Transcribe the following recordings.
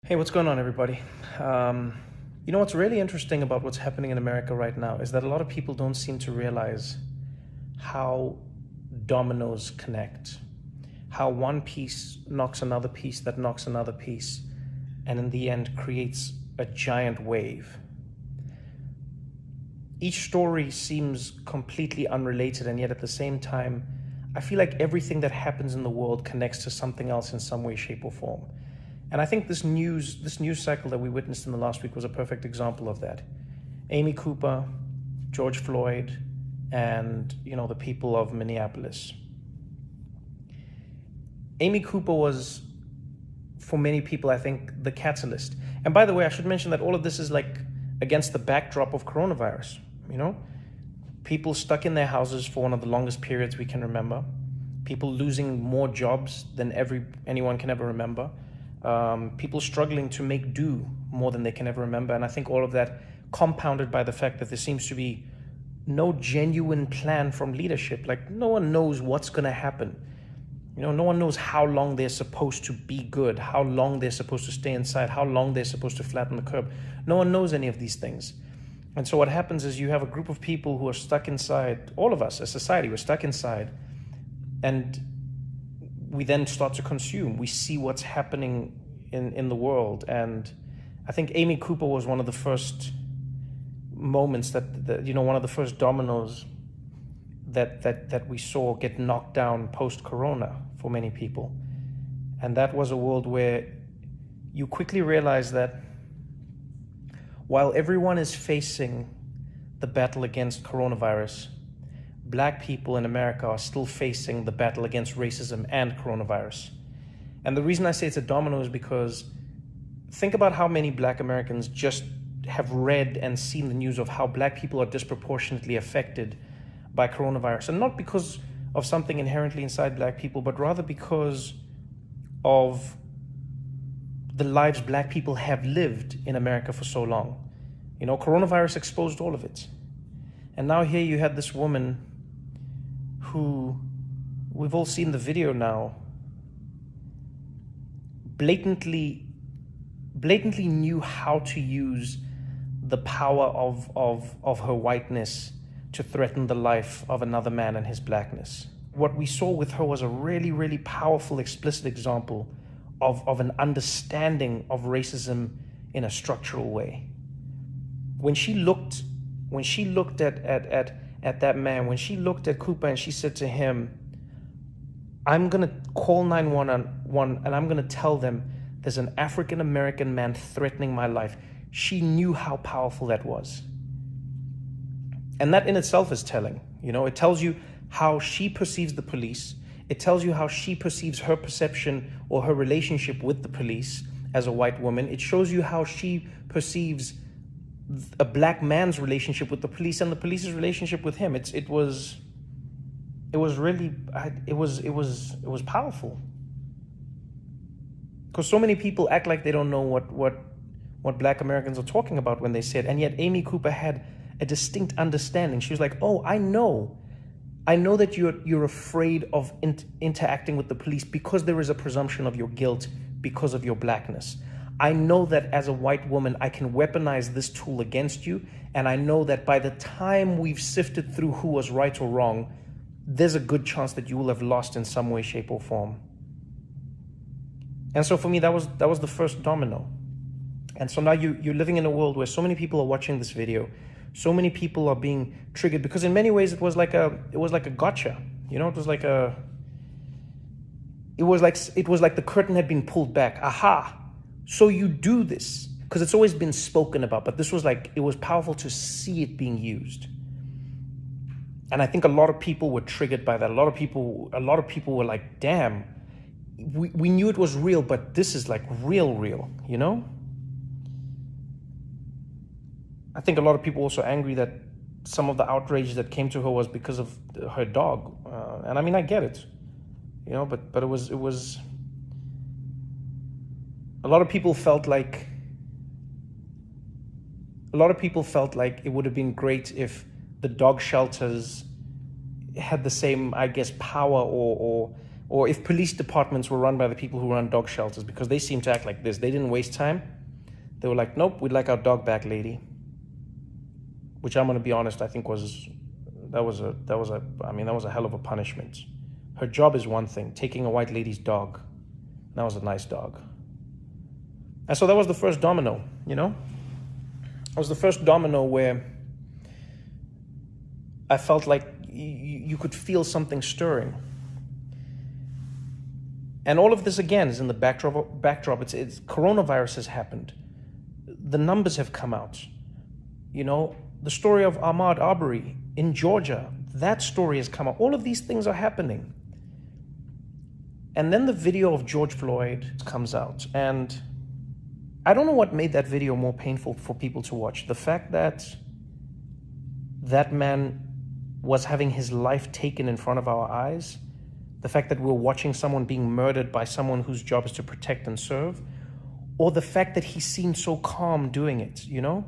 Hey, what's going on, everybody? What's really interesting about what's happening in America right now is that a lot of people don't seem to realize how dominoes connect, how one piece knocks another piece that knocks another piece, and in the end creates a giant wave. Each story seems completely unrelated, and yet at the same time, I feel like everything that happens in the world connects to something else in some way, shape, or form. And I think this news cycle that we witnessed in the last week was a perfect example of that. Amy Cooper, George Floyd, and the people of Minneapolis. Amy Cooper was, for many people, I think, the catalyst. And by the way, I should mention that all of this is like against the backdrop of coronavirus. People stuck in their houses for one of the longest periods we can remember. People losing more jobs than anyone can ever remember. People struggling to make do more than they can ever remember. And I think all of that compounded by the fact that there seems to be no genuine plan from leadership. Like, no one knows what's going to happen. No one knows how long they're supposed to be good, how long they're supposed to stay inside, how long they're supposed to flatten the curve. No one knows any of these things. And so what happens is you have a group of people who are stuck inside. All of us as society, we're stuck inside. And we then start to consume. We see what's happening in the world. And I think Amy Cooper was one of the first moments that one of the first dominoes that we saw get knocked down post-corona for many people. And that was a world where you quickly realize that while everyone is facing the battle against coronavirus, Black people in America are still facing the battle against racism and coronavirus. And the reason I say it's a domino is because think about how many Black Americans just have read and seen the news of how Black people are disproportionately affected by coronavirus. And not because of something inherently inside Black people, but rather because of the lives Black people have lived in America for so long. Coronavirus exposed all of it. And now here you had this woman who, we've all seen the video now, blatantly knew how to use the power of her whiteness to threaten the life of another man and his Blackness. What we saw with her was a really, really powerful, explicit example of an understanding of racism in a structural way. When she looked at that man, when she looked at Cooper and she said to him, I'm going to call 911 and I'm going to tell them there's an African-American man threatening my life. She knew how powerful that was. And that in itself is telling. It tells you how she perceives the police. It tells you how she perceives her perception or her relationship with the police as a white woman. It shows you how she perceives a Black man's relationship with the police and the police's relationship with him. It was powerful. Because so many people act like they don't know what Black Americans are talking about when they say it, and yet Amy Cooper had a distinct understanding. She was like, "Oh, I know that you're afraid of interacting with the police because there is a presumption of your guilt because of your Blackness. I know that as a white woman, I can weaponize this tool against you, and I know that by the time we've sifted through who was right or wrong, there's a good chance that you will have lost in some way, shape, or form." And so for me, that was the first domino. And so now you're living in a world where so many people are watching this video, so many people are being triggered, because in many ways it was like a gotcha. It was like the curtain had been pulled back. Aha! So you do this, because it's always been spoken about, but this was it was powerful to see it being used. And I think a lot of people were triggered by that. A lot of people were like, damn, we knew it was real, but this is real, I think a lot of people were also angry that some of the outrage that came to her was because of her dog. And I mean, I get it, but it was, a lot of people felt like it would have been great if the dog shelters had the same, I guess, power or Or if police departments were run by the people who run dog shelters, because they seem to act like this. They didn't waste time. They were like, nope, we'd like our dog back, lady. Which I'm going to be honest, I think that was a hell of a punishment. Her job is one thing, taking a white lady's dog. That was a nice dog. And so that was the first domino, you know? It was the first domino where I felt like you could feel something stirring. And all of this, again, is in the backdrop. It's coronavirus has happened. The numbers have come out. You know, the story of Ahmaud Arbery in Georgia, that story has come out. All of these things are happening. And then the video of George Floyd comes out. And I don't know what made that video more painful for people to watch. The fact that that man was having his life taken in front of our eyes, the fact that we're watching someone being murdered by someone whose job is to protect and serve, or the fact that he seemed so calm doing it, you know?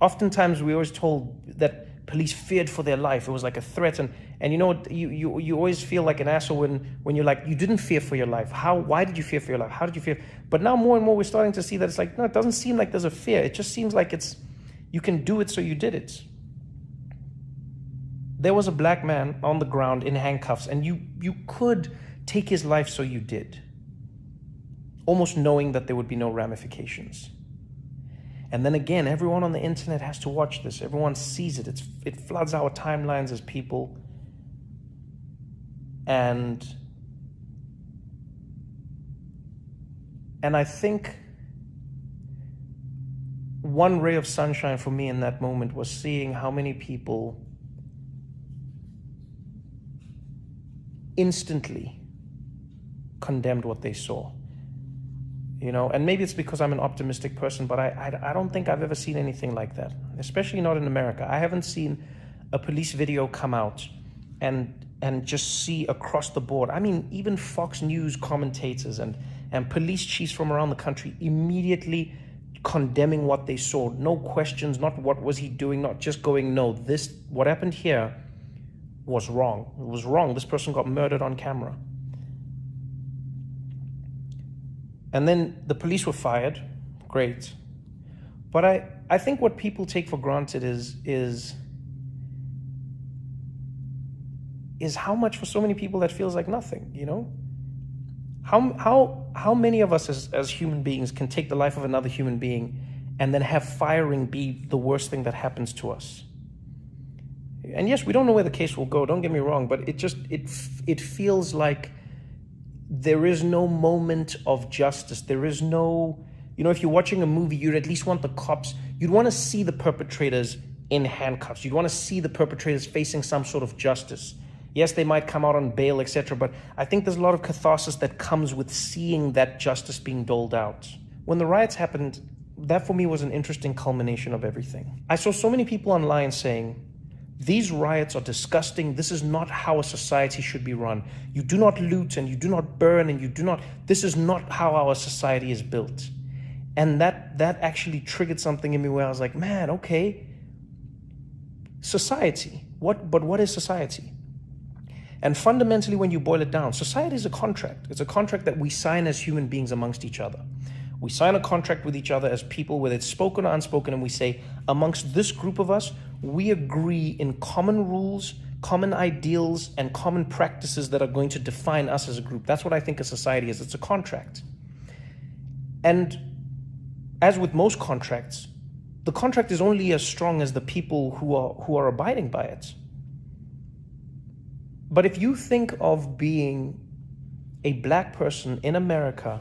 Oftentimes we always told that police feared for their life. It was like a threat. And you know what, you always feel like an asshole when you're like, you didn't fear for your life. Why did you fear for your life? How did you fear? But now more and more we're starting to see that it's like, no, it doesn't seem like there's a fear. It just seems like you can do it, so you did it. There was a black man on the ground in handcuffs, and you could take his life, so you did. Almost knowing that there would be no ramifications. And then again, everyone on the internet has to watch this. Everyone sees it. It floods our timelines as people. And I think one ray of sunshine for me in that moment was seeing how many people instantly condemned what they saw. You know, and maybe it's because I'm an optimistic person, but I don't think I've ever seen anything like that, especially not in America. I haven't seen a police video come out and just see across the board. I mean, even Fox News commentators and police chiefs from around the country immediately condemning what they saw. No questions, not what was he doing, not just going, no, what happened here was wrong. It was wrong. This person got murdered on camera. And then the police were fired. Great. But I think what people take for granted is how much for so many people that feels like nothing, you know? How many of us as human beings can take the life of another human being and then have firing be the worst thing that happens to us? And yes, we don't know where the case will go, don't get me wrong, but it feels like there is no moment of justice. There is no, you know, if you're watching a movie, you'd at least want the cops, you'd want to see the perpetrators in handcuffs. You'd want to see the perpetrators facing some sort of justice. Yes, they might come out on bail, etc., but I think there's a lot of catharsis that comes with seeing that justice being doled out. When the riots happened, that for me was an interesting culmination of everything. I saw so many people online saying, these riots are disgusting. This is not how a society should be run. You do not loot and you do not burn and this is not how our society is built. And that actually triggered something in me where I was like, man, okay, society. But what is society? And fundamentally, when you boil it down, society is a contract. It's a contract that we sign as human beings amongst each other. We sign a contract with each other as people, whether it's spoken or unspoken, and we say, amongst this group of us, we agree in common rules, common ideals, and common practices that are going to define us as a group. That's what I think a society is. It's a contract. And as with most contracts, the contract is only as strong as the people who are abiding by it. But if you think of being a black person in America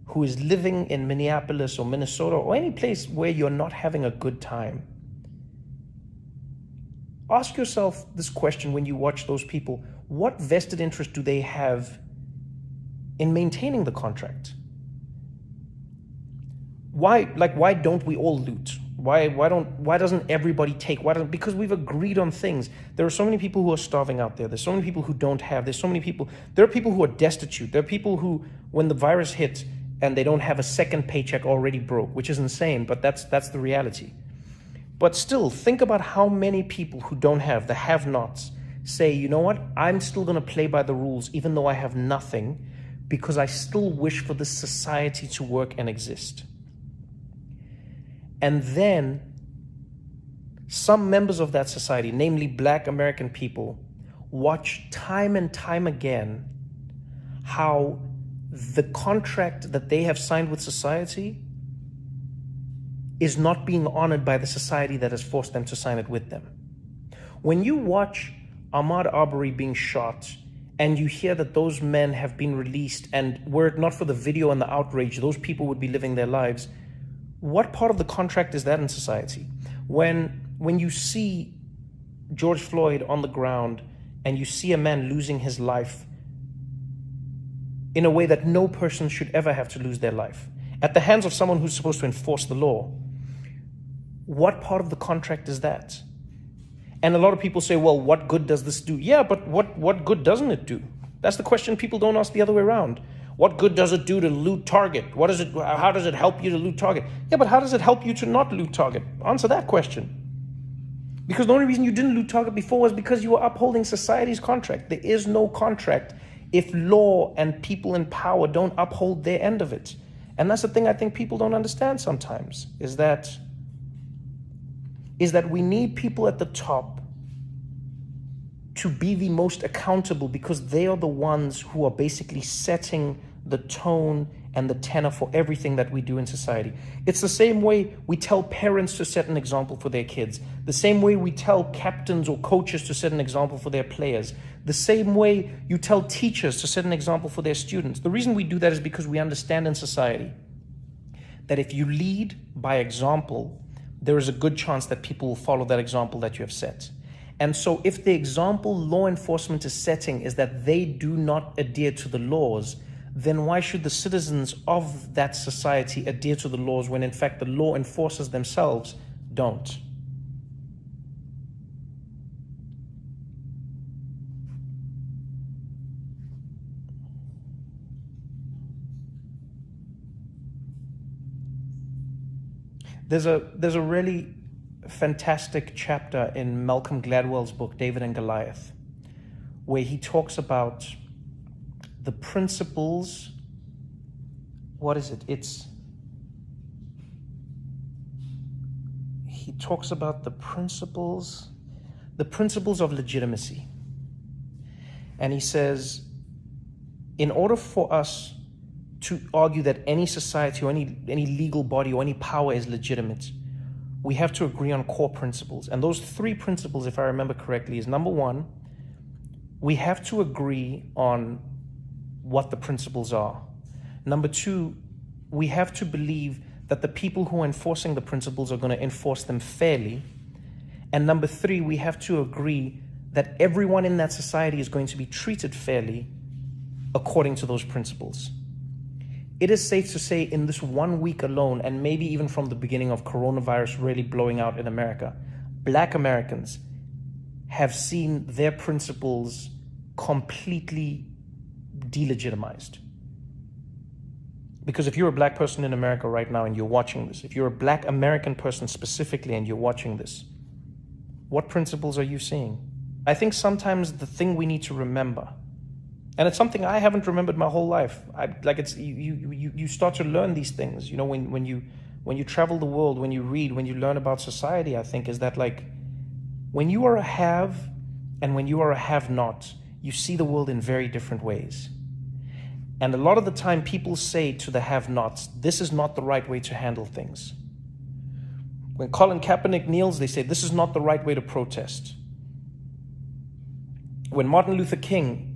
who is living in Minneapolis or Minnesota or any place where you're not having a good time, ask yourself this question when you watch those people. What vested interest do they have in maintaining the contract? Why don't we all loot? Why doesn't everybody take? Because we've agreed on things. There are so many people who are starving out there. There's so many people who don't have. There are people who are destitute. There are people who, when the virus hit and they don't have a second paycheck, already broke, which is insane, but that's the reality. But still, think about how many people who don't have, the have-nots, say, you know what, I'm still going to play by the rules even though I have nothing, because I still wish for this society to work and exist. And then some members of that society, namely Black American people, watch time and time again how the contract that they have signed with society is not being honored by the society that has forced them to sign it with them. When you watch Ahmaud Arbery being shot and you hear that those men have been released, and were it not for the video and the outrage, those people would be living their lives, what part of the contract is that in society? When you see George Floyd on the ground and you see a man losing his life in a way that no person should ever have to lose their life, at the hands of someone who's supposed to enforce the law, what part of the contract is that? And a lot of people say, well, what good does this do? Yeah, but what good doesn't it do? That's the question people don't ask the other way around. What good does it do to loot Target? How does it help you to loot Target? Yeah, but how does it help you to not loot Target? Answer that question. Because the only reason you didn't loot Target before was because you were upholding society's contract. There is no contract if law and people in power don't uphold their end of it. And that's the thing I think people don't understand sometimes, is that we need people at the top to be the most accountable, because they are the ones who are basically setting the tone and the tenor for everything that we do in society. It's the same way we tell parents to set an example for their kids, the same way we tell captains or coaches to set an example for their players, the same way you tell teachers to set an example for their students. The reason we do that is because we understand in society that if you lead by example, there is a good chance that people will follow that example that you have set. And so if the example law enforcement is setting is that they do not adhere to the laws, then why should the citizens of that society adhere to the laws when in fact the law enforcers themselves don't? There's a really fantastic chapter in Malcolm Gladwell's book, David and Goliath, where he talks about the principles. What is it? He talks about the principles of legitimacy. And he says, in order for us to argue that any society or any legal body or any power is legitimate, we have to agree on core principles. And those 3 principles, if I remember correctly, is number 1, we have to agree on what the principles are. Number 2, we have to believe that the people who are enforcing the principles are going to enforce them fairly. And number 3, we have to agree that everyone in that society is going to be treated fairly according to those principles. It is safe to say in this 1 week alone, and maybe even from the beginning of coronavirus really blowing out in America, Black Americans have seen their principles completely delegitimized. Because if you're a Black person in America right now and you're watching this, if you're a Black American person specifically and you're watching this, what principles are you seeing? I think sometimes the thing we need to remember, and it's something I haven't remembered my whole life. You start to learn these things, when you travel the world, when you read, when you learn about society, I think is that when you are a have and when you are a have-not, you see the world in very different ways. And a lot of the time people say to the have-nots, this is not the right way to handle things. When Colin Kaepernick kneels, they say, this is not the right way to protest. When Martin Luther King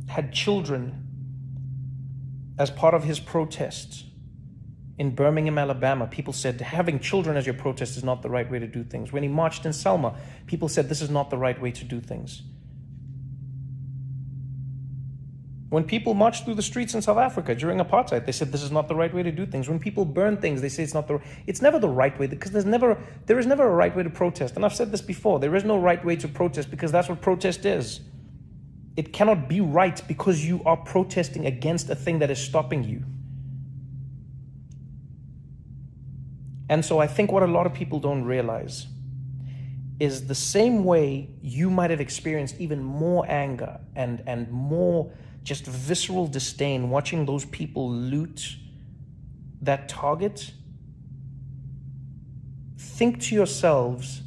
had children as part of his protest in Birmingham, Alabama, people said having children as your protest is not the right way to do things. When he marched in Selma, people said this is not the right way to do things. When people marched through the streets in South Africa during apartheid, they said this is not the right way to do things. When people burn things, they say it's never the right way, because there is never a right way to protest. And I've said this before, there is no right way to protest, because that's what protest is. It cannot be right because you are protesting against a thing that is stopping you. And so I think what a lot of people don't realize is the same way you might have experienced even more anger and more just visceral disdain watching those people loot that target. Think to yourselves,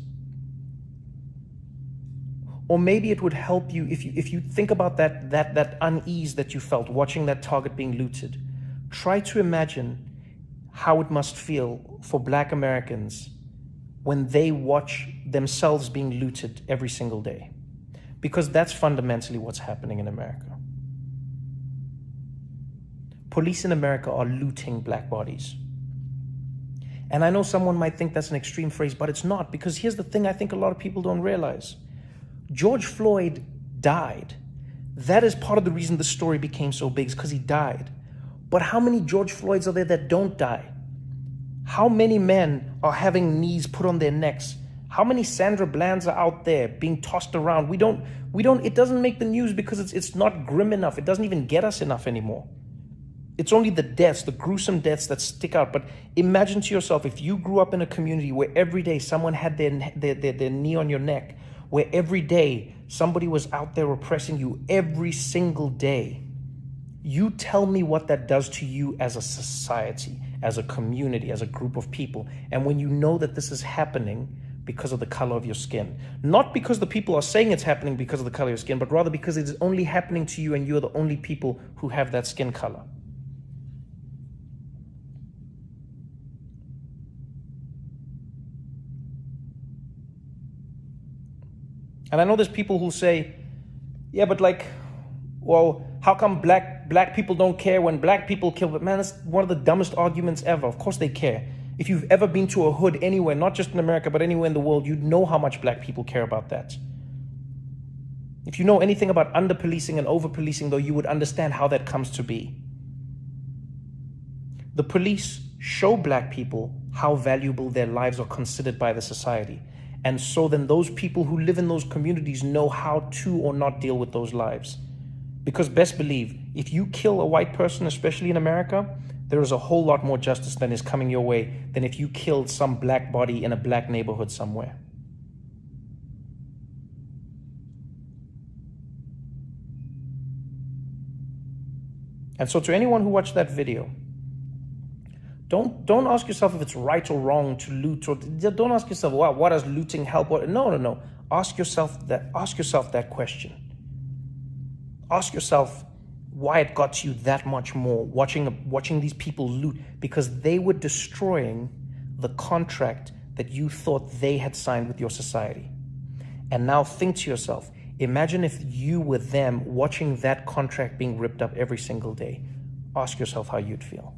or maybe it would help you if you think about that unease that you felt watching that target being looted. Try to imagine how it must feel for Black Americans when they watch themselves being looted every single day. Because that's fundamentally what's happening in America. Police in America are looting Black bodies. And I know someone might think that's an extreme phrase, but it's not, because here's the thing I think a lot of people don't realize. George Floyd died. That is part of the reason the story became so big, is because he died. But how many George Floyds are there that don't die? How many men are having knees put on their necks? How many Sandra Blands are out there being tossed around? It doesn't make the news because it's not grim enough. It doesn't even get us enough anymore. It's only the deaths, the gruesome deaths that stick out. But imagine to yourself, if you grew up in a community where every day someone had their knee on your neck, where every day somebody was out there oppressing you every single day. You tell me what that does to you as a society, as a community, as a group of people. And when you know that this is happening because of the color of your skin, not because the people are saying it's happening because of the color of your skin, but rather because it is only happening to you and you're the only people who have that skin color. And I know there's people who say, yeah, but well, how come black people don't care when black people kill? But man, that's one of the dumbest arguments ever. Of course they care. If you've ever been to a hood anywhere, not just in America, but anywhere in the world, you'd know how much black people care about that. If you know anything about under-policing and over-policing, though, you would understand how that comes to be. The police show black people how valuable their lives are considered by the society. And so then those people who live in those communities know how to or not deal with those lives. Because best believe, if you kill a white person, especially in America, there is a whole lot more justice than is coming your way than if you killed some black body in a black neighborhood somewhere. And so to anyone who watched that video, don't ask yourself if it's right or wrong to loot, or don't ask yourself, wow, what does looting help? No. Ask yourself that question. Ask yourself why it got you that much more watching these people loot, because they were destroying the contract that you thought they had signed with your society. And now think to yourself, imagine if you were them watching that contract being ripped up every single day. Ask yourself how you'd feel.